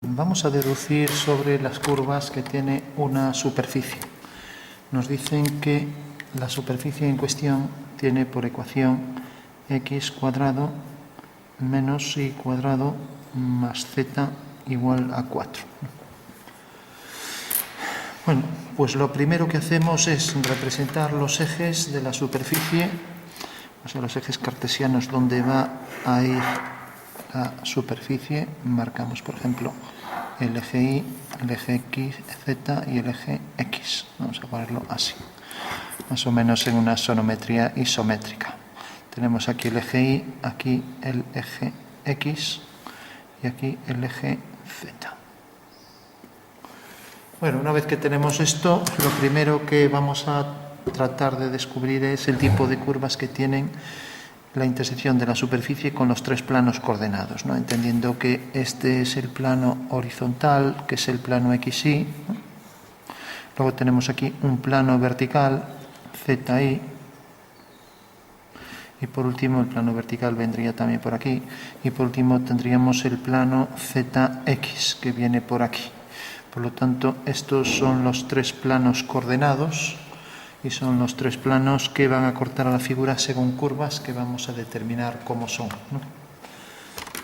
Vamos a deducir sobre las curvas que tiene una superficie. Nos dicen que la superficie en cuestión tiene por ecuación x cuadrado menos y cuadrado más z igual a 4. Bueno, pues lo primero que hacemos es representar los ejes de la superficie, o sea, los ejes cartesianos donde va a ir la superficie. Marcamos, por ejemplo, el eje Y, el eje X, Z y el eje X. Vamos a ponerlo así, más o menos en una sonometría isométrica. Tenemos aquí el eje Y, aquí el eje X y aquí el eje Z. Bueno, una vez que tenemos esto, lo primero que vamos a tratar de descubrir es el tipo de curvas que tienen la intersección de la superficie con los tres planos coordenados, ¿no? Entendiendo que este es el plano horizontal, que es el plano XY, ¿no? Luego tenemos aquí un plano vertical, ZY, y por último el plano vertical vendría también por aquí, y por último tendríamos el plano ZX, que viene por aquí. Por lo tanto, estos son los tres planos coordenados y son los tres planos que van a cortar a la figura según curvas que vamos a determinar cómo son, ¿no?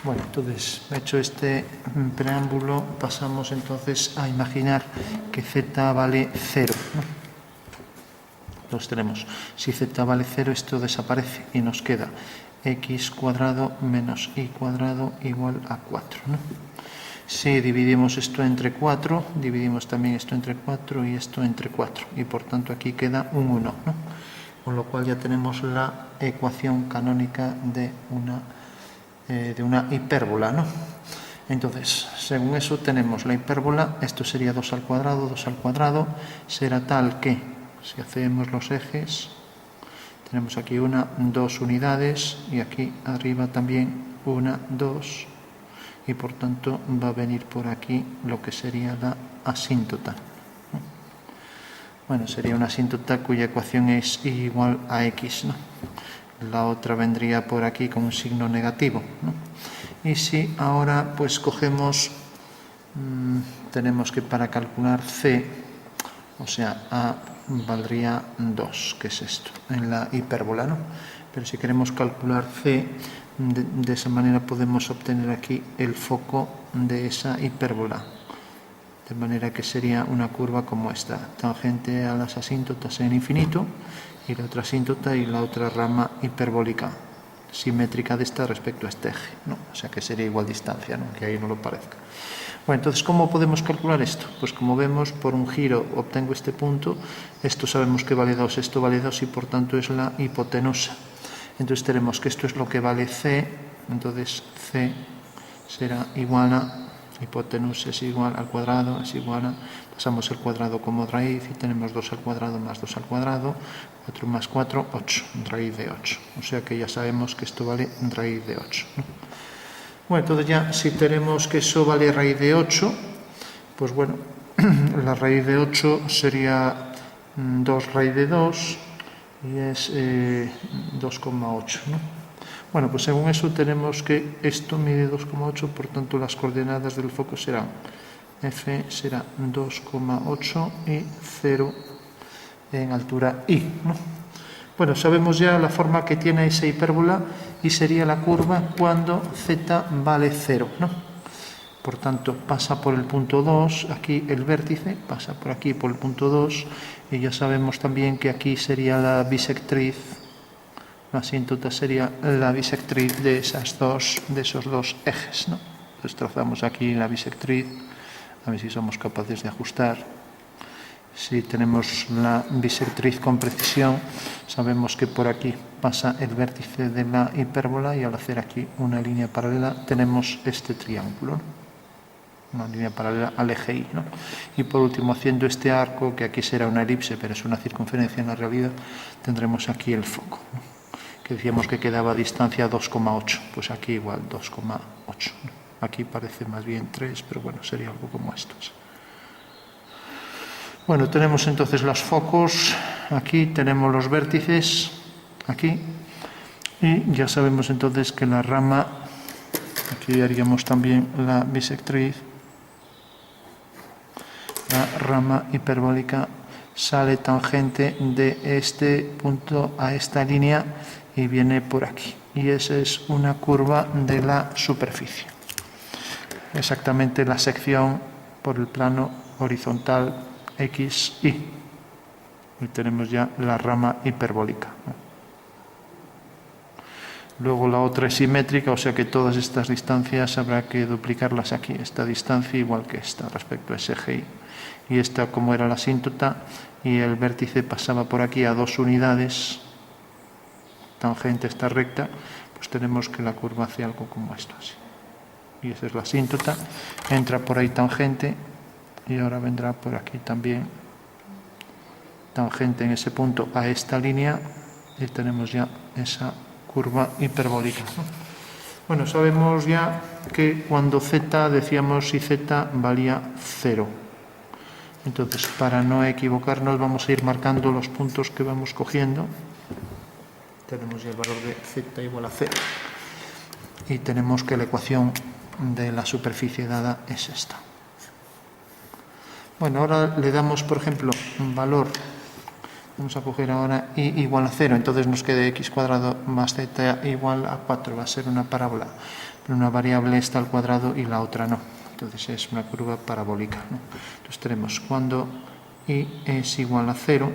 Bueno, entonces, hecho este preámbulo, pasamos entonces a imaginar que z vale 0, ¿no? Entonces tenemos, si z vale 0, esto desaparece y nos queda x cuadrado menos y cuadrado igual a 4, ¿no? Si dividimos esto entre 4, dividimos también esto entre 4 y esto entre 4. Y por tanto aquí queda un 1, ¿no? Con lo cual ya tenemos la ecuación canónica de una hipérbola, ¿no? Entonces, según eso tenemos la hipérbola, esto sería 2 al cuadrado, será tal que, si hacemos los ejes, tenemos aquí 2 unidades y aquí arriba también 2. Y por tanto va a venir por aquí lo que sería la asíntota. Bueno, sería una asíntota cuya ecuación es y igual a x, ¿no? La otra vendría por aquí con un signo negativo, ¿no? Y si ahora pues cogemos, tenemos que para calcular c, o sea, a valdría 2, que es esto, en la hipérbola, ¿no? Pero si queremos calcular c, de esa manera podemos obtener aquí el foco de esa hipérbola, de manera que sería una curva como esta, tangente a las asíntotas en infinito y la otra asíntota y la otra rama hiperbólica simétrica de esta respecto a este eje, ¿no? O sea que sería igual distancia, ¿no? Que ahí no lo parezca. Bueno, entonces, ¿cómo podemos calcular esto? Pues como vemos, por un giro obtengo este punto, esto sabemos que vale 2, esto vale 2 y por tanto es la hipotenusa. Entonces tenemos que esto es lo que vale c, entonces c será igual a, hipotenusa es igual al cuadrado, es igual a, pasamos el cuadrado como raíz y tenemos 2 al cuadrado más 2 al cuadrado, 4 más 4, 8, raíz de 8. O sea que ya sabemos que esto vale raíz de 8, ¿no? Bueno, entonces ya si tenemos que eso vale raíz de 8, pues bueno, la raíz de 8 sería 2 raíz de 2 y es 2,8, ¿no? Bueno, pues según eso tenemos que esto mide 2,8, por tanto las coordenadas del foco serán f será 2,8 y 0 en altura y, ¿no? Bueno, sabemos ya la forma que tiene esa hipérbola y sería la curva cuando z vale 0, ¿no? Por tanto, pasa por el punto 2, aquí el vértice, pasa por aquí por el punto 2, y ya sabemos también que aquí sería la bisectriz, la asíntota sería la bisectriz de esos dos ejes, ¿no? Entonces trazamos aquí la bisectriz, a ver si somos capaces de ajustar. Si tenemos la bisectriz con precisión, sabemos que por aquí pasa el vértice de la hipérbola y al hacer aquí una línea paralela tenemos este triángulo, ¿no? Una línea paralela al eje Y, ¿no? Y por último, haciendo este arco, que aquí será una elipse, pero es una circunferencia en la realidad, tendremos aquí el foco, ¿no? Que decíamos que quedaba a distancia 2,8, pues aquí igual 2,8, ¿no? Aquí parece más bien 3, pero bueno, sería algo como estos. Bueno, tenemos entonces los focos, aquí tenemos los vértices, aquí, y ya sabemos entonces que la rama, aquí haríamos también la bisectriz, la rama hiperbólica sale tangente de este punto a esta línea y viene por aquí. Y esa es una curva de la superficie. Exactamente la sección por el plano horizontal XY. Y tenemos ya la rama hiperbólica. Luego la otra es simétrica, o sea que todas estas distancias habrá que duplicarlas aquí. Esta distancia igual que esta respecto a ese eje Y. Y esta, como era la asíntota, y el vértice pasaba por aquí a 2 unidades, tangente a esta recta, pues tenemos que la curva hace algo como esto, así. Y esa es la asíntota, entra por ahí tangente, y ahora vendrá por aquí también tangente en ese punto a esta línea, y tenemos ya esa curva hiperbólica. Bueno, sabemos ya que cuando z, decíamos si z valía 0. Entonces, para no equivocarnos, vamos a ir marcando los puntos que vamos cogiendo. Tenemos ya el valor de z igual a 0. Y tenemos que la ecuación de la superficie dada es esta. Bueno, ahora le damos, por ejemplo, un valor. Vamos a coger ahora y igual a 0, entonces nos queda x cuadrado más z igual a 4. Va a ser una parábola, pero una variable está al cuadrado y la otra no. Entonces es una curva parabólica, ¿no? Entonces tenemos cuando y es igual a 0,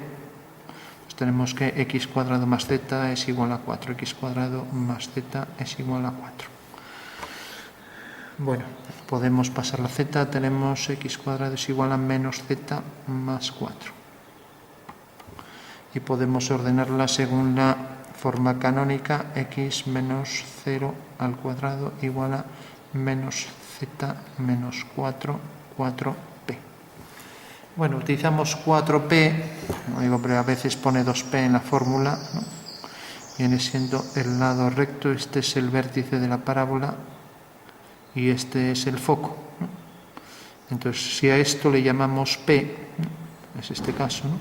pues tenemos que x cuadrado más z es igual a 4. X cuadrado más z es igual a 4. Bueno, podemos pasar la z, tenemos x cuadrado es igual a menos z más 4. Y podemos ordenarla según la forma canónica, x menos 0 al cuadrado igual a menos z menos 4, 4p. Bueno, utilizamos 4p, no digo, pero a veces pone 2p en la fórmula, ¿no? Viene siendo el lado recto, este es el vértice de la parábola y este es el foco, ¿no? Entonces, si a esto le llamamos p, ¿no? Es este caso, ¿no?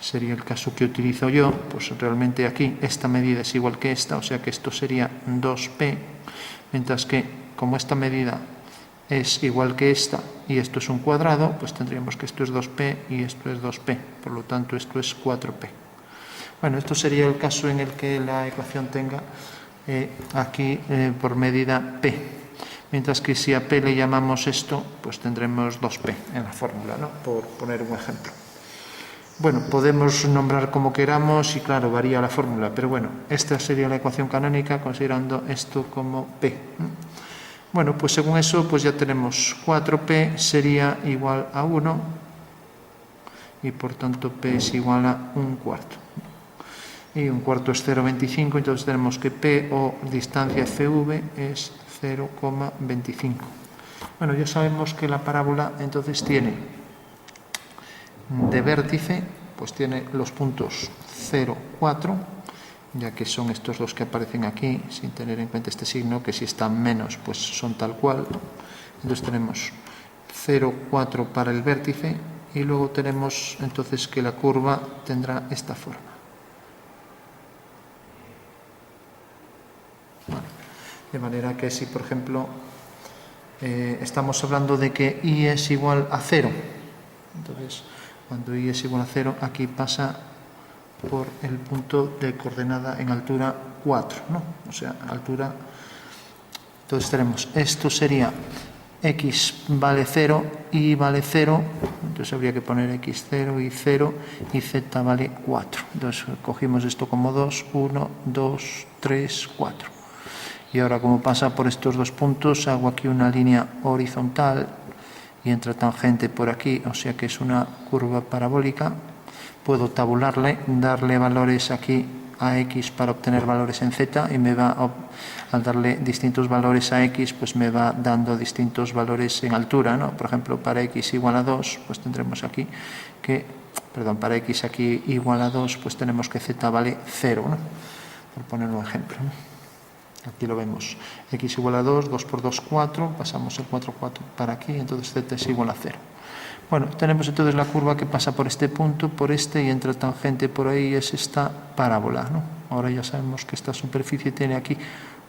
Sería el caso que utilizo yo, pues realmente aquí esta medida es igual que esta, o sea que esto sería 2p, mientras que como esta medida es igual que esta y esto es un cuadrado, pues tendríamos que esto es 2p y esto es 2p, por lo tanto esto es 4p. Bueno, esto sería el caso en el que la ecuación tenga aquí por medida p, mientras que si a p le llamamos esto, pues tendremos 2p en la fórmula, ¿no? Por poner un ejemplo. Bueno, podemos nombrar como queramos y claro, varía la fórmula, pero bueno, esta sería la ecuación canónica considerando esto como p. Bueno, pues según eso, pues ya tenemos 4p sería igual a 1 y por tanto p es igual a 1/4. Y 1/4 es 0,25, entonces tenemos que p o distancia cv es 0,25. Bueno, ya sabemos que la parábola entonces tiene de vértice, pues tiene los puntos 0, 4, ya que son estos los que aparecen aquí, sin tener en cuenta este signo, que si están menos, pues son tal cual. Entonces tenemos 0, 4 para el vértice, y luego tenemos entonces que la curva tendrá esta forma. Bueno, de manera que si, por ejemplo, estamos hablando de que y es igual a 0, entonces cuando y es igual a 0, aquí pasa por el punto de coordenada en altura 4, ¿no? O sea, altura. Entonces tenemos, esto sería x vale 0, y vale 0, entonces habría que poner x0 y 0, y z vale 4. Entonces cogimos esto como 2, 1, 2, 3, 4. Y ahora, como pasa por estos dos puntos, hago aquí una línea horizontal y entra tangente por aquí, o sea que es una curva parabólica. Puedo tabularle, darle valores aquí a x para obtener valores en z, y me va, al darle distintos valores a x, pues me va dando distintos valores en altura, ¿no? Por ejemplo, para x igual a 2, pues tendremos aquí que, para x aquí igual a 2, pues tenemos que z vale 0, ¿no? Por poner un ejemplo, ¿no? Aquí lo vemos, x igual a 2, 2 por 2, 4, pasamos el 4, 4 para aquí, entonces z es igual a 0. Bueno, tenemos entonces la curva que pasa por este punto, por este, y entra tangente por ahí, es esta parábola, ¿no? Ahora ya sabemos que esta superficie tiene aquí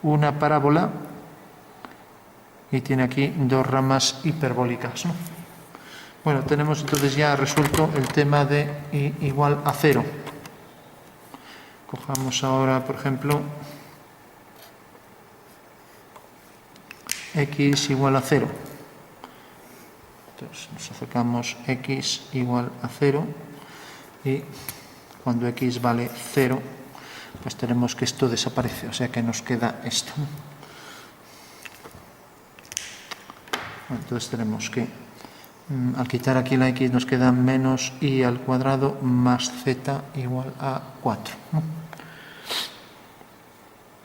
una parábola y tiene aquí dos ramas hiperbólicas, ¿no? Bueno, tenemos entonces ya resuelto el tema de y igual a 0. Cojamos ahora, por ejemplo, x igual a 0. Entonces nos acercamos x igual a 0 y cuando x vale 0, pues tenemos que esto desaparece, o sea que nos queda esto. Bueno, entonces tenemos que, al quitar aquí la x, nos queda menos y al cuadrado más z igual a 4.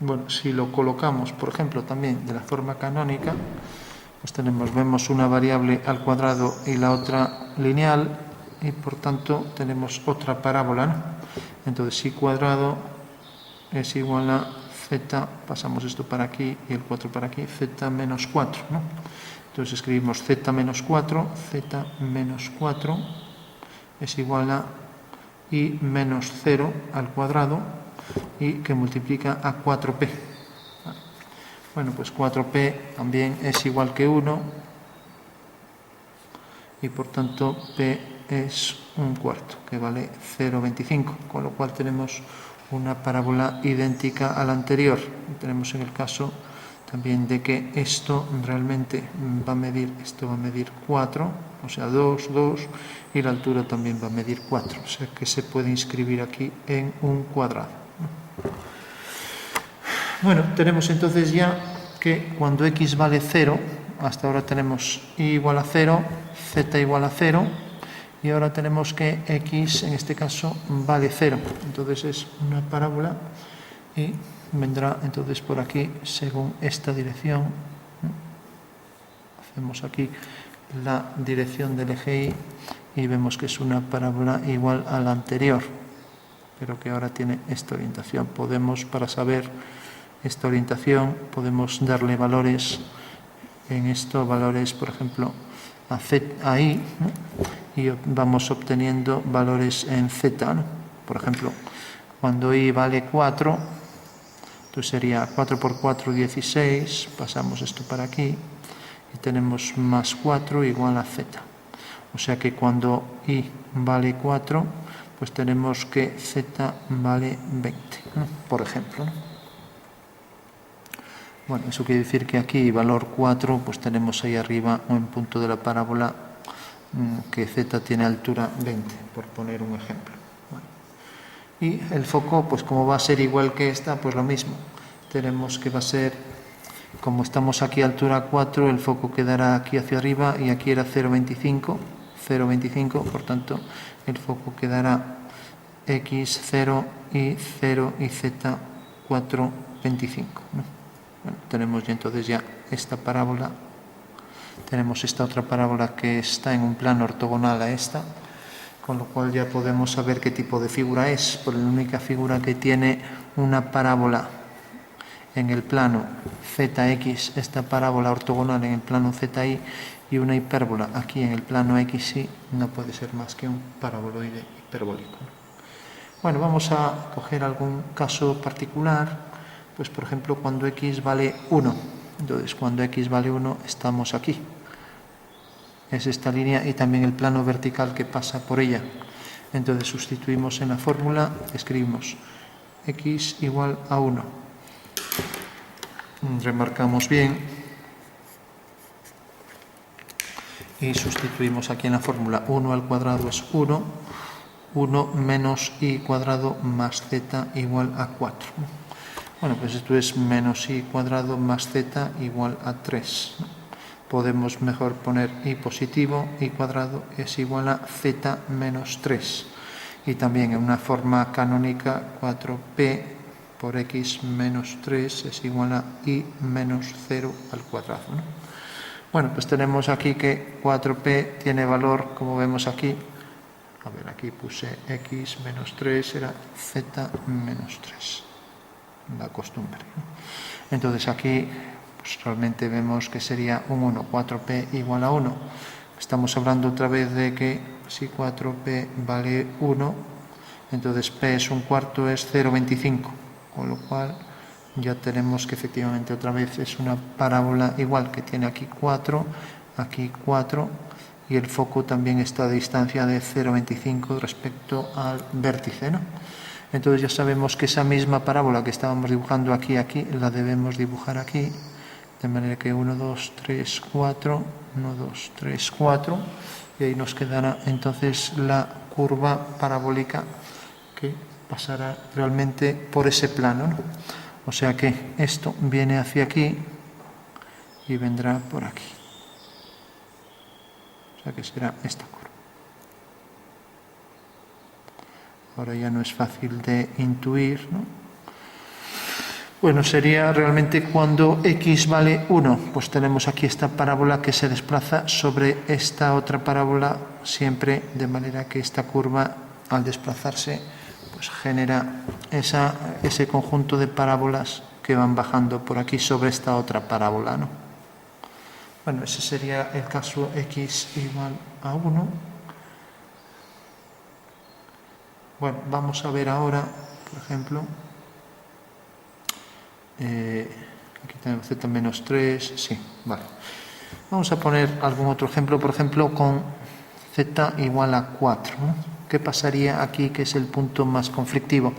Bueno, si lo colocamos, por ejemplo, también de la forma canónica, pues vemos una variable al cuadrado y la otra lineal, y por tanto tenemos otra parábola, ¿no? Entonces, si cuadrado es igual a z, pasamos esto para aquí y el 4 para aquí, z menos 4, ¿no? Entonces escribimos z menos 4 es igual a y menos 0 al cuadrado y que multiplica a 4p. Bueno, pues 4p también es igual que 1 y por tanto p es un cuarto, que vale 0,25, con lo cual tenemos una parábola idéntica a la anterior. Tenemos en el caso también de que esto realmente va a medir, esto va a medir 4, o sea 2, y la altura también va a medir 4, o sea que se puede inscribir aquí en un cuadrado. Bueno, tenemos entonces ya que cuando x vale 0, hasta ahora tenemos y igual a 0, z igual a 0, y ahora tenemos que x en este caso vale 0, entonces es una parábola y vendrá entonces por aquí según esta dirección. Hacemos aquí la dirección del eje y vemos que es una parábola igual a la anterior, pero que ahora tiene esta orientación. Podemos, para saber esta orientación, podemos darle valores en esto, valores por ejemplo a y, ¿no? Y vamos obteniendo valores en z, ¿no? Por ejemplo, cuando y vale 4, entonces sería 4 por 4, 16, pasamos esto para aquí y tenemos más 4 igual a z. O sea que cuando y vale 4, pues tenemos que z vale 20, ¿no? Por ejemplo, ¿no? Bueno, eso quiere decir que aquí valor 4, pues tenemos ahí arriba un punto de la parábola que z tiene altura 20, por poner un ejemplo. Bueno. Y el foco, pues como va a ser igual que esta, pues lo mismo. Tenemos que va a ser, como estamos aquí a altura 4, el foco quedará aquí hacia arriba y aquí era 0,25, por tanto el foco quedará x 0 y z 4,25, ¿no? Bueno, tenemos ya entonces ya esta parábola, tenemos esta otra parábola que está en un plano ortogonal a esta, con lo cual ya podemos saber qué tipo de figura es, porque la única figura que tiene una parábola en el plano zx, esta parábola ortogonal en el plano zi y una hipérbola aquí en el plano xy, no puede ser más que un paraboloide hiperbólico. Bueno, vamos a coger algún caso particular. Pues por ejemplo cuando x vale 1, entonces cuando x vale 1 estamos aquí, es esta línea y también el plano vertical que pasa por ella. Entonces sustituimos en la fórmula, escribimos x igual a 1, remarcamos bien y sustituimos aquí en la fórmula. 1 al cuadrado es 1, 1 menos y cuadrado más z igual a 4. Bueno, pues esto es menos y cuadrado más z igual a 3. Podemos mejor poner y positivo, y cuadrado es igual a z menos 3. Y también en una forma canónica 4p por x menos 3 es igual a y menos 0 al cuadrado, ¿no? Bueno, pues tenemos aquí que 4p tiene valor, como vemos aquí, a ver, aquí puse x menos 3, era z menos 3. La costumbre. Entonces aquí pues realmente vemos que sería un 1, 4p igual a 1. Estamos hablando otra vez de que si 4p vale 1, entonces p es un cuarto, es 0,25, con lo cual ya tenemos que efectivamente otra vez es una parábola igual, que tiene aquí 4 y el foco también está a distancia de 0,25 respecto al vértice, ¿no? Entonces ya sabemos que esa misma parábola que estábamos dibujando aquí, la debemos dibujar aquí, de manera que 1, 2, 3, 4, 1, 2, 3, 4, y ahí nos quedará entonces la curva parabólica que pasará realmente por ese plano, ¿no? O sea que esto viene hacia aquí y vendrá por aquí. O sea que será esta curva. Ahora ya no es fácil de intuir, ¿no? Bueno, sería realmente cuando x vale 1, pues tenemos aquí esta parábola que se desplaza sobre esta otra parábola siempre, de manera que esta curva, al desplazarse, pues genera ese conjunto de parábolas que van bajando por aquí sobre esta otra parábola, ¿no? Bueno, ese sería el caso x igual a 1. Bueno, vamos a ver ahora, por ejemplo, aquí tenemos z menos 3, sí, vale. Vamos a poner algún otro ejemplo, por ejemplo, con z igual a 4, ¿no? ¿Qué pasaría aquí, que es el punto más conflictivo?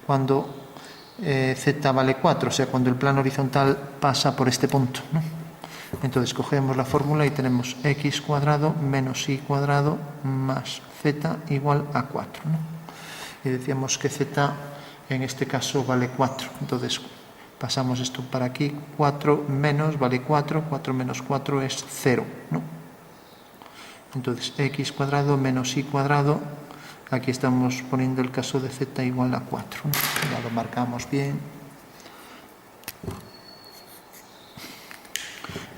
Cuando z vale 4, o sea, cuando el plano horizontal pasa por este punto, ¿no? Entonces cogemos la fórmula y tenemos x cuadrado menos y cuadrado más z igual a 4, ¿no? Y decíamos que z en este caso vale 4, entonces pasamos esto para aquí, 4 menos vale 4, 4 menos 4 es 0, ¿no? Entonces x cuadrado menos y cuadrado, aquí estamos poniendo el caso de z igual a 4, ¿no? Ya lo marcamos bien.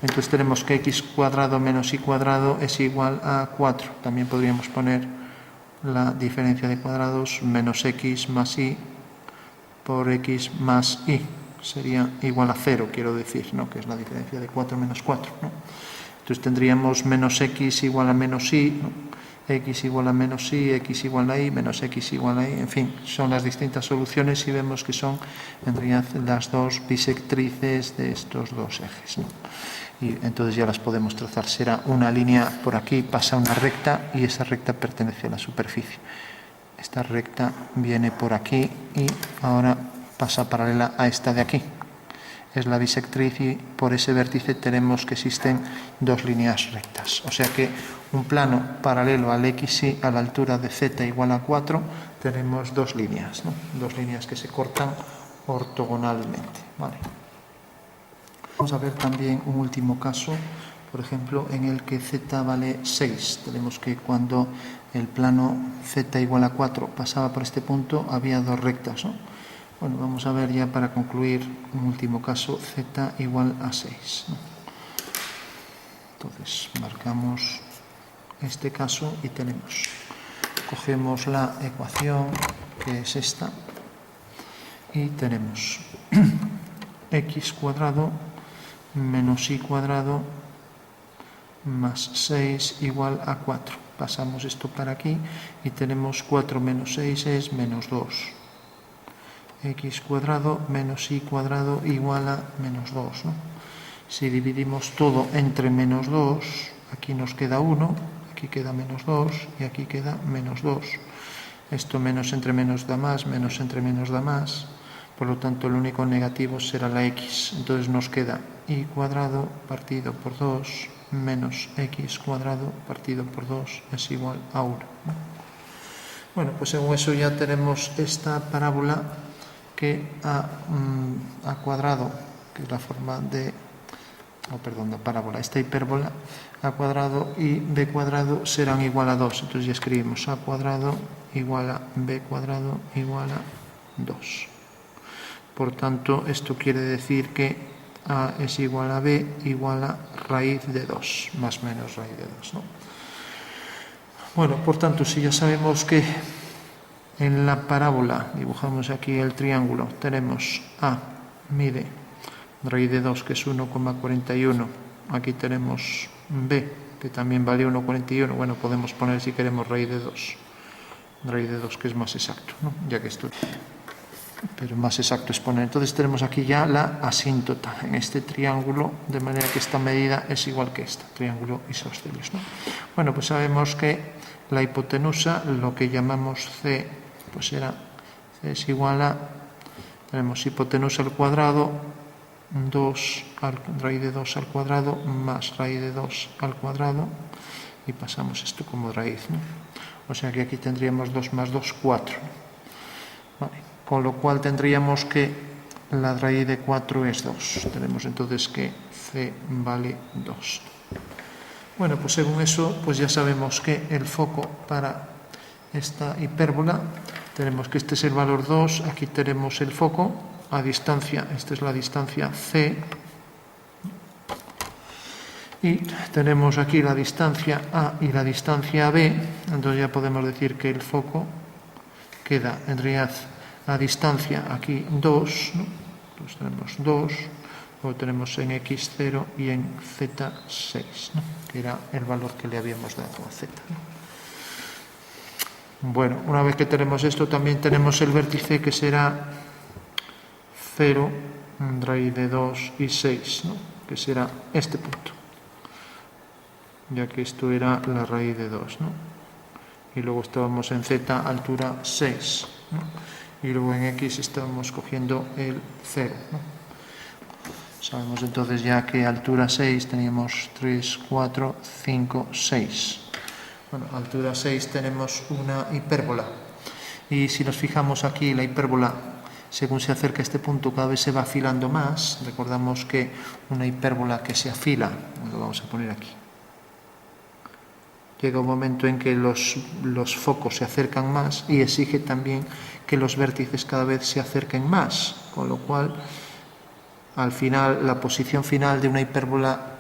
Entonces tenemos que x cuadrado menos y cuadrado es igual a 4. También podríamos poner la diferencia de cuadrados menos x más y por x más y. Sería igual a 0, quiero decir, ¿no? Que es la diferencia de 4 menos 4, ¿no? Entonces tendríamos menos x igual a menos y, ¿no? X igual a menos y, x igual a y, menos x igual a y, en fin, son las distintas soluciones y vemos que son en realidad las dos bisectrices de estos dos ejes, ¿no? Y entonces ya las podemos trazar. Será una línea por aquí, pasa una recta y esa recta pertenece a la superficie. Esta recta viene por aquí y ahora pasa paralela a esta de aquí. Es la bisectriz y por ese vértice tenemos que existen dos líneas rectas. O sea que un plano paralelo al XY a la altura de z igual a 4 tenemos dos líneas, ¿no? Dos líneas que se cortan ortogonalmente, ¿vale? Vamos a ver también un último caso, por ejemplo, en el que z vale 6. Tenemos que cuando el plano z igual a 4 pasaba por este punto, había dos rectas, ¿no? Bueno, vamos a ver ya para concluir un último caso, z igual a 6, ¿no? Entonces, marcamos este caso y cogemos la ecuación, que es esta, y tenemos x cuadrado menos y cuadrado más 6 igual a 4. Pasamos esto para aquí y tenemos 4 menos 6 es menos 2. X cuadrado menos y cuadrado igual a menos 2, ¿no? Si dividimos todo entre menos 2, aquí nos queda 1, aquí queda menos 2 y aquí queda menos 2. Esto menos entre menos da más, menos entre menos da más. Por lo tanto, el único negativo será la x. Entonces nos queda y cuadrado partido por 2 menos x cuadrado partido por 2 es igual a 1, ¿no? Bueno, pues según eso ya tenemos esta parábola que a cuadrado, que es la forma de, la parábola, esta hipérbola, a cuadrado y b cuadrado serán igual a 2. Entonces ya escribimos a cuadrado igual a b cuadrado igual a 2. Por tanto, esto quiere decir que a es igual a b igual a raíz de 2, más o menos raíz de 2, ¿no? Bueno, por tanto, si ya sabemos que en la parábola, dibujamos aquí el triángulo, tenemos a mide raíz de 2, que es 1,41. Aquí tenemos b, que también vale 1,41. Bueno, podemos poner, si queremos, raíz de 2. Raíz de 2, que es más exacto, ¿no? Ya que esto pero más exacto es poner. Entonces tenemos aquí ya la asíntota en este triángulo, de manera que esta medida es igual que esta, triángulo isósceles, ¿no? Bueno, pues sabemos que la hipotenusa, lo que llamamos C, pues era C es igual a, tenemos hipotenusa al cuadrado, 2 raíz de 2 al cuadrado más raíz de 2 al cuadrado, y pasamos esto como raíz, ¿no? O sea que aquí tendríamos 2 más 2, 4. Vale. Con lo cual tendríamos que la raíz de 4 es 2. Tenemos entonces que C vale 2. Bueno, pues según eso, pues ya sabemos que el foco para esta hipérbola, tenemos que este es el valor 2, aquí tenemos el foco a distancia, esta es la distancia C, y tenemos aquí la distancia A y la distancia B, entonces ya podemos decir que el foco queda en realidad a distancia aquí 2, ¿no? Entonces tenemos 2, luego tenemos en x0 y en z6, ¿no? Que era el valor que le habíamos dado a z, ¿no? Bueno, una vez que tenemos esto, también tenemos el vértice que será 0, raíz de 2 y 6, ¿no? Que será este punto, ya que esto era la raíz de 2, ¿no? Y luego estábamos en z, altura 6, ¿no? Y luego en x estamos cogiendo el 0, ¿no? Sabemos entonces ya que altura 6 teníamos 3, 4, 5, 6. Bueno, altura 6 tenemos una hipérbola. Y si nos fijamos aquí, la hipérbola, según se acerca a este punto, cada vez se va afilando más. Recordamos que una hipérbola que se afila, lo vamos a poner aquí, llega un momento en que los focos se acercan más y exige también que los vértices cada vez se acerquen más, con lo cual al final la posición final de una hipérbola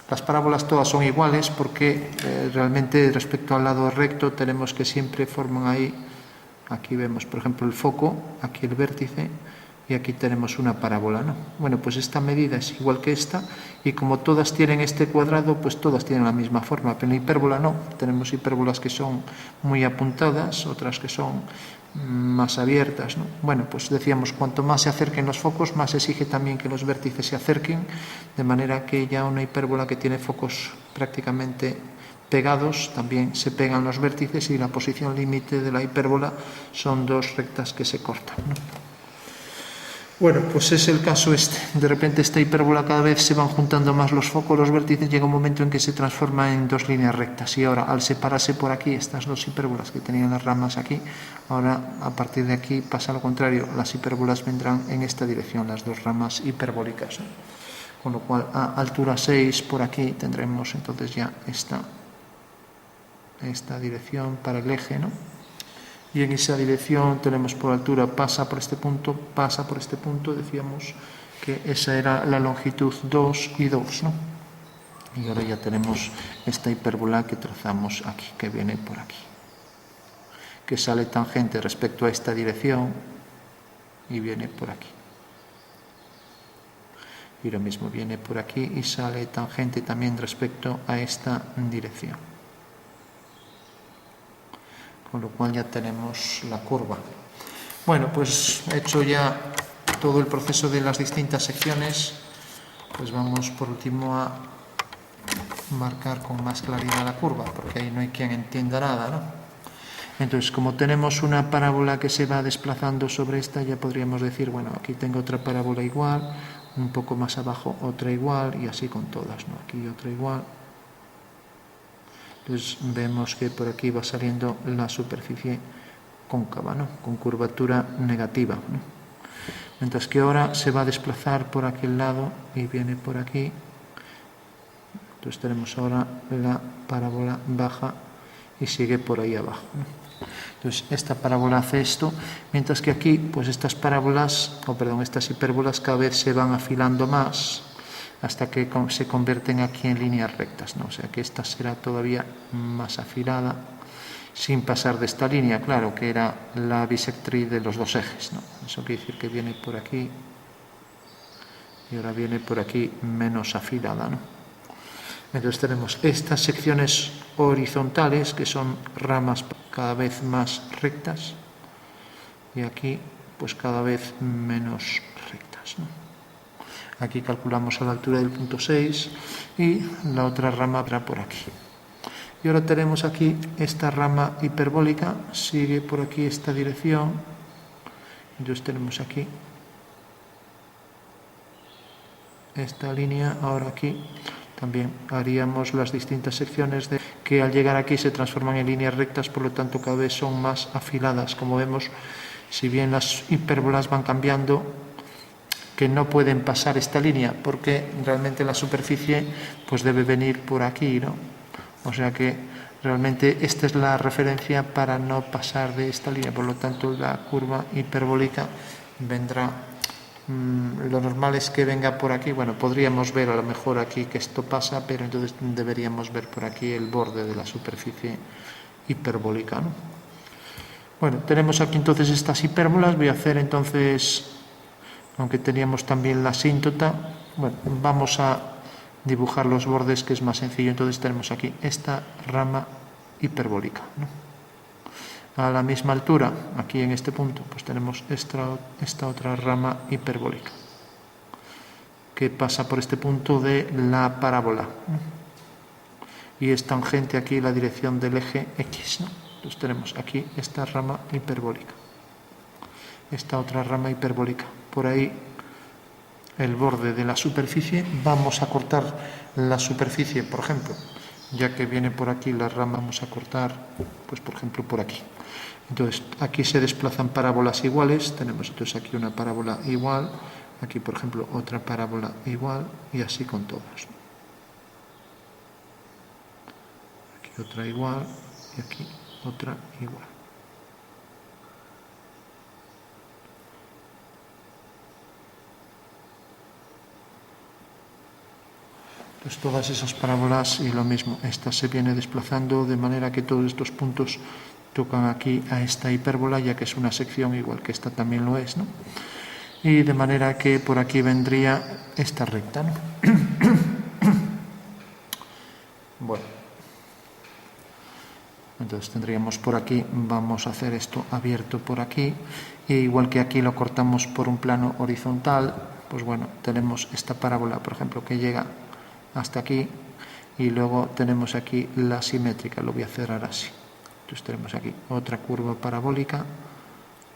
las parábolas todas son iguales porque realmente respecto al lado recto tenemos que siempre forman ahí, aquí vemos por ejemplo el foco, aquí el vértice y aquí tenemos una parábola, ¿no? Bueno, pues esta medida es igual que esta y como todas tienen este cuadrado, pues todas tienen la misma forma, pero en la hipérbola no. Tenemos hipérbolas que son muy apuntadas, otras que son más abiertas, ¿no? Bueno, pues decíamos, cuanto más se acerquen los focos, más exige también que los vértices se acerquen, de manera que ya una hipérbola que tiene focos prácticamente pegados, también se pegan los vértices y la posición límite de la hipérbola son dos rectas que se cortan, ¿no? Bueno, pues es el caso este. De repente esta hipérbola cada vez se van juntando más los focos, los vértices, llega un momento en que se transforma en dos líneas rectas. Y ahora, al separarse por aquí estas dos hipérbolas que tenían las ramas aquí, ahora a partir de aquí pasa lo contrario. Las hipérbolas vendrán en esta dirección, las dos ramas hiperbólicas, ¿no? Con lo cual a altura 6 por aquí tendremos entonces ya esta dirección para el eje, ¿no? Y en esa dirección tenemos por altura, pasa por este punto, decíamos que esa era la longitud 2 y 2, ¿no? Y ahora ya tenemos esta hipérbola que trazamos aquí, que viene por aquí, que sale tangente respecto a esta dirección y viene por aquí. Y lo mismo viene por aquí y sale tangente también respecto a esta dirección. Con lo cual ya tenemos la curva. Bueno, pues hecho ya todo el proceso de las distintas secciones, pues vamos por último a marcar con más claridad la curva, porque ahí no hay quien entienda nada, ¿no? Entonces, como tenemos una parábola que se va desplazando sobre esta, ya podríamos decir, bueno, aquí tengo otra parábola igual, un poco más abajo otra igual, y así con todas, ¿no? Aquí otra igual. Entonces vemos que por aquí va saliendo la superficie cóncava, ¿no? Con curvatura negativa, ¿no? Mientras que ahora se va a desplazar por aquel lado y viene por aquí. Entonces tenemos ahora la parábola baja y sigue por ahí abajo, ¿no? Entonces esta parábola hace esto, mientras que aquí pues estas hipérbolas cada vez se van afilando más hasta que se convierten aquí en líneas rectas, ¿no? O sea que esta será todavía más afilada sin pasar de esta línea, claro, que era la bisectriz de los dos ejes, ¿no? Eso quiere decir que viene por aquí y ahora viene por aquí menos afilada, ¿no? Entonces tenemos estas secciones horizontales que son ramas cada vez más rectas y aquí pues cada vez menos rectas, ¿no? Aquí calculamos a la altura del punto 6 y la otra rama va por aquí. Y ahora tenemos aquí esta rama hiperbólica, sigue por aquí esta dirección, entonces tenemos aquí esta línea. Ahora aquí también haríamos las distintas secciones que al llegar aquí se transforman en líneas rectas, por lo tanto cada vez son más afiladas. Como vemos, si bien las hipérbolas van cambiando, que no pueden pasar esta línea porque realmente la superficie pues debe venir por aquí, ¿no? O sea que realmente esta es la referencia para no pasar de esta línea, por lo tanto la curva hiperbólica vendrá, lo normal es que venga por aquí. Bueno, podríamos ver a lo mejor aquí que esto pasa, pero entonces deberíamos ver por aquí el borde de la superficie hiperbólica, ¿no? Bueno, tenemos aquí entonces estas hipérbolas. Voy a hacer entonces, aunque teníamos también la asíntota, bueno, vamos a dibujar los bordes, que es más sencillo. Entonces tenemos aquí esta rama hiperbólica, ¿no? A la misma altura, aquí en este punto, pues tenemos esta otra rama hiperbólica que pasa por este punto de la parábola, ¿no? Y es tangente aquí la dirección del eje X, ¿no? Entonces tenemos aquí esta rama hiperbólica, esta otra rama hiperbólica. Por ahí el borde de la superficie, vamos a cortar la superficie, por ejemplo, ya que viene por aquí la rama, vamos a cortar, pues por ejemplo por aquí. Entonces aquí se desplazan parábolas iguales, tenemos entonces aquí una parábola igual, aquí por ejemplo otra parábola igual, y así con todas. Aquí otra igual y aquí otra igual. Pues todas esas parábolas, y lo mismo, esta se viene desplazando de manera que todos estos puntos tocan aquí a esta hipérbola, ya que es una sección, igual que esta también lo es, ¿no? Y de manera que por aquí vendría esta recta, ¿no? Bueno, entonces tendríamos por aquí, vamos a hacer esto abierto por aquí, e igual que aquí lo cortamos por un plano horizontal, pues bueno, tenemos esta parábola, por ejemplo, que llega hasta aquí, y luego tenemos aquí la simétrica. Lo voy a cerrar así. Entonces tenemos aquí otra curva parabólica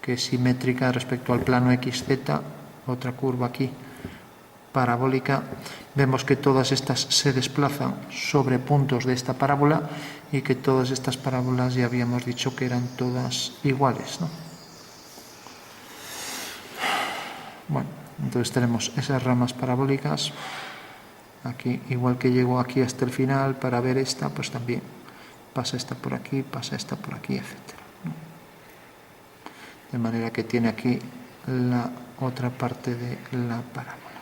que es simétrica respecto al plano XZ, otra curva aquí parabólica. Vemos que todas estas se desplazan sobre puntos de esta parábola y que todas estas parábolas ya habíamos dicho que eran todas iguales, ¿no? Bueno, entonces tenemos esas ramas parabólicas. Aquí, igual que llego aquí hasta el final, para ver esta, pues también pasa esta por aquí, pasa esta por aquí, etc. De manera que tiene aquí la otra parte de la parábola,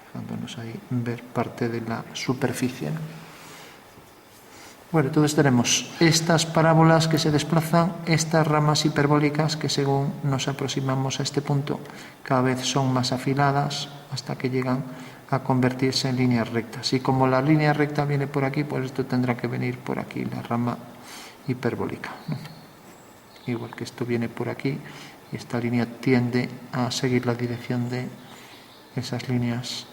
dejándonos ahí ver parte de la superficie, ¿no? Bueno, entonces tenemos estas parábolas que se desplazan, estas ramas hiperbólicas que según nos aproximamos a este punto cada vez son más afiladas hasta que llegan a convertirse en líneas rectas. Y como la línea recta viene por aquí, pues esto tendrá que venir por aquí, la rama hiperbólica, ¿no? Igual que esto viene por aquí, y esta línea tiende a seguir la dirección de esas líneas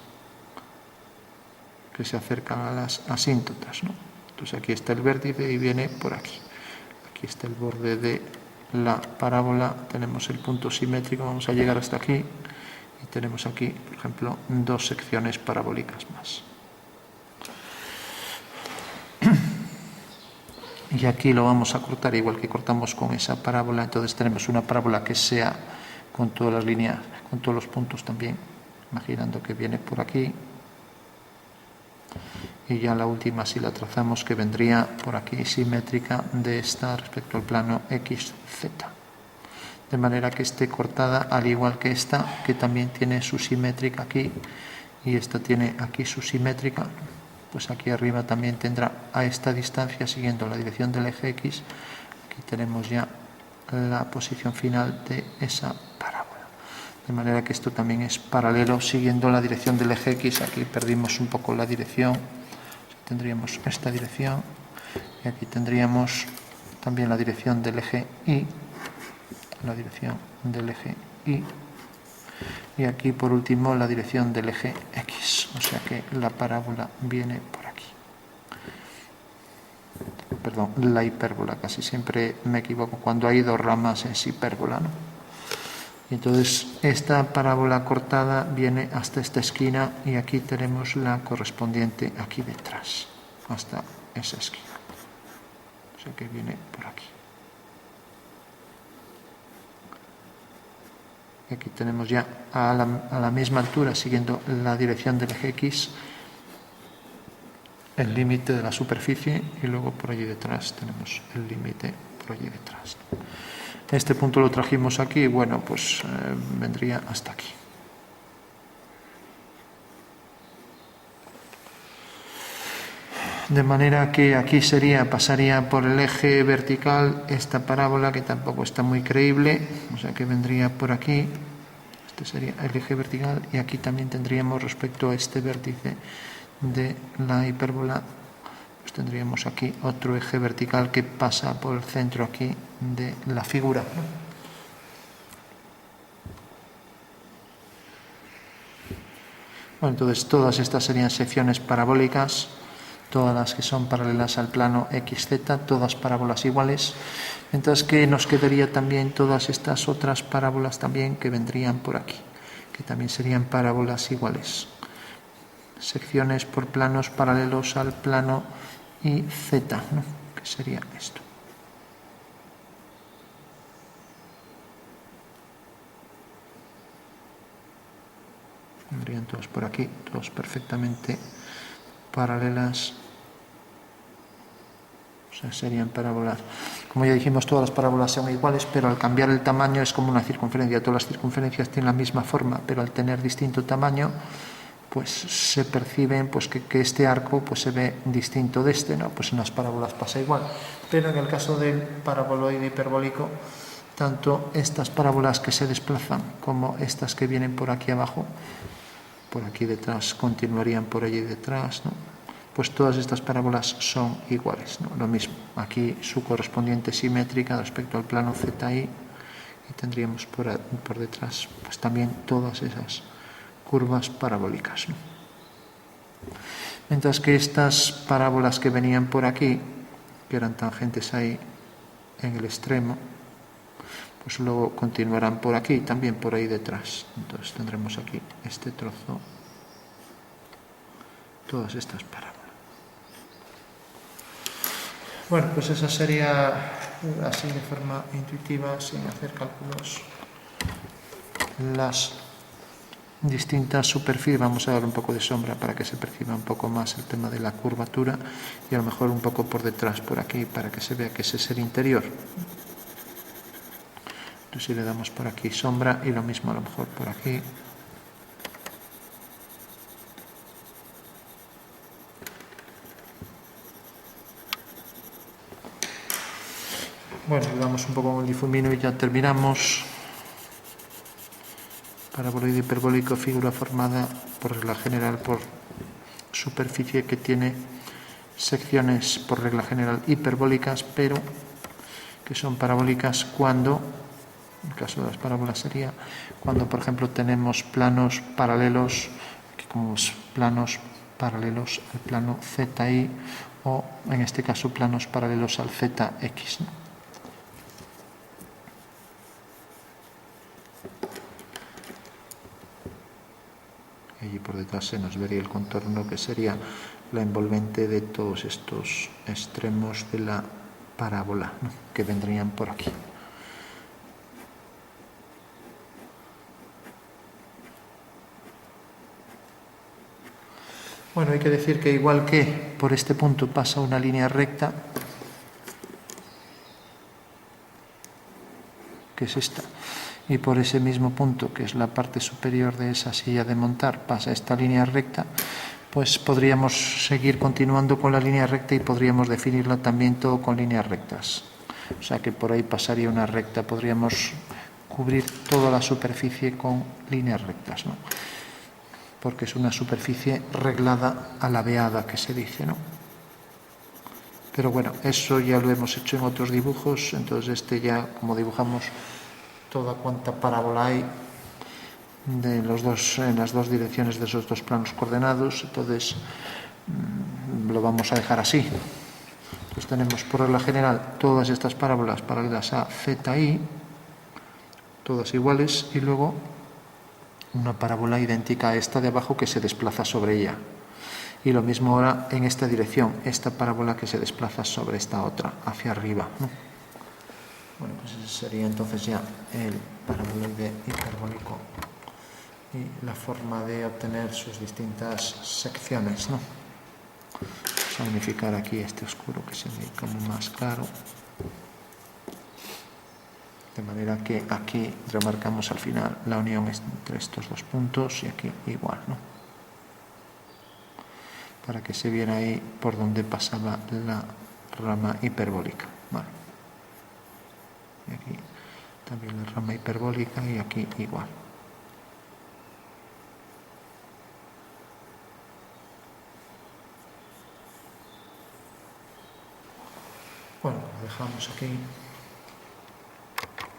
que se acercan a las asíntotas, ¿no? Entonces aquí está el vértice y viene por aquí. Aquí está el borde de la parábola, tenemos el punto simétrico, vamos a llegar hasta aquí y tenemos aquí, por ejemplo, dos secciones parabólicas más. Y aquí lo vamos a cortar igual que cortamos con esa parábola. Entonces tenemos una parábola que sea con todas las líneas, con todos los puntos también, imaginando que viene por aquí. Y ya la última, si la trazamos, que vendría por aquí simétrica de esta respecto al plano XZ. De manera que esté cortada al igual que esta, que también tiene su simétrica aquí, y esta tiene aquí su simétrica. Pues aquí arriba también tendrá a esta distancia, siguiendo la dirección del eje X. Aquí tenemos ya la posición final de esa parábola. De manera que esto también es paralelo, siguiendo la dirección del eje X. Aquí perdimos un poco la dirección. Tendríamos esta dirección y aquí tendríamos también la dirección del eje Y. la dirección del eje Y, y aquí por último la dirección del eje X, o sea que la parábola viene por aquí. Perdón, la hipérbola, casi siempre me equivoco, cuando hay dos ramas es hipérbola, ¿no? Entonces esta parábola cortada viene hasta esta esquina y aquí tenemos la correspondiente aquí detrás, hasta esa esquina, o sea que viene por aquí. Y aquí tenemos ya a la misma altura, siguiendo la dirección del eje X, el límite de la superficie, y luego por allí detrás tenemos el límite por allí detrás. Este punto lo trajimos aquí, bueno, pues vendría hasta aquí. De manera que aquí pasaría por el eje vertical esta parábola, que tampoco está muy creíble, o sea que vendría por aquí. Este sería el eje vertical, y aquí también tendríamos, respecto a este vértice de la hipérbola, pues tendríamos aquí otro eje vertical que pasa por el centro aquí de la figura. Bueno, entonces todas estas serían secciones parabólicas, todas las que son paralelas al plano XZ, todas parábolas iguales. Entonces, ¿qué nos quedaría también? Todas estas otras parábolas también que vendrían por aquí, que también serían parábolas iguales. Secciones por planos paralelos al plano YZ, ¿no? Que sería esto. Vendrían todos por aquí, todos perfectamente paralelas. O sea, serían parábolas. Como ya dijimos, todas las parábolas son iguales, pero al cambiar el tamaño es como una circunferencia. Todas las circunferencias tienen la misma forma, pero al tener distinto tamaño, pues se perciben pues que este arco pues se ve distinto de este, ¿no? Pues en las parábolas pasa igual. Pero en el caso del paraboloide hiperbólico, tanto estas parábolas que se desplazan como estas que vienen por aquí abajo, por aquí detrás, continuarían por allí detrás, ¿no? Pues todas estas parábolas son iguales, ¿no? Lo mismo, aquí su correspondiente simétrica respecto al plano ZI, y tendríamos por detrás pues también todas esas curvas parabólicas, ¿no? Mientras que estas parábolas que venían por aquí, que eran tangentes ahí en el extremo, pues luego continuarán por aquí, también por ahí detrás. Entonces tendremos aquí este trozo, todas estas parábolas. Bueno, pues esa sería, así de forma intuitiva, sin hacer cálculos, las distintas superficies. Vamos a dar un poco de sombra para que se perciba un poco más el tema de la curvatura, y a lo mejor un poco por detrás, por aquí, para que se vea que ese es el interior. Entonces si le damos por aquí sombra, y lo mismo a lo mejor por aquí. Bueno, le damos un poco con el difumino y ya terminamos. Paraboloide hiperbólico, figura formada por regla general por superficie que tiene secciones por regla general hiperbólicas, pero que son parabólicas cuando, en el caso de las parábolas sería cuando, por ejemplo, tenemos planos paralelos, aquí como planos paralelos al plano ZI, o en este caso planos paralelos al ZX, ¿no? Allí por detrás se nos vería el contorno, que sería la envolvente de todos estos extremos de la parábola, ¿no? Que vendrían por aquí. Bueno, hay que decir que igual que por este punto pasa una línea recta, que es esta, y por ese mismo punto, que es la parte superior de esa silla de montar, pasa esta línea recta, pues podríamos seguir continuando con la línea recta y podríamos definirla también todo con líneas rectas. O sea que por ahí pasaría una recta, podríamos cubrir toda la superficie con líneas rectas, ¿no? Porque es una superficie reglada a la veada, que se dice, ¿no? Pero bueno, eso ya lo hemos hecho en otros dibujos, entonces este ya, como dibujamos toda cuanta parábola hay en las dos direcciones de esos dos planos coordenados. Entonces lo vamos a dejar así. Entonces tenemos por regla general todas estas parábolas paralelas a ZI, todas iguales, y luego una parábola idéntica a esta de abajo que se desplaza sobre ella. Y lo mismo ahora en esta dirección, esta parábola que se desplaza sobre esta otra, hacia arriba, ¿no? Bueno, pues ese sería entonces ya el paraboloide hiperbólico y la forma de obtener sus distintas secciones, ¿no? Vamos a unificar aquí este oscuro que se ve como más claro. De manera que aquí remarcamos al final la unión entre estos dos puntos y aquí igual, ¿no? Para que se viera ahí por donde pasaba la rama hiperbólica. Vale. Y aquí también la rama hiperbólica y aquí igual. Bueno, lo dejamos aquí.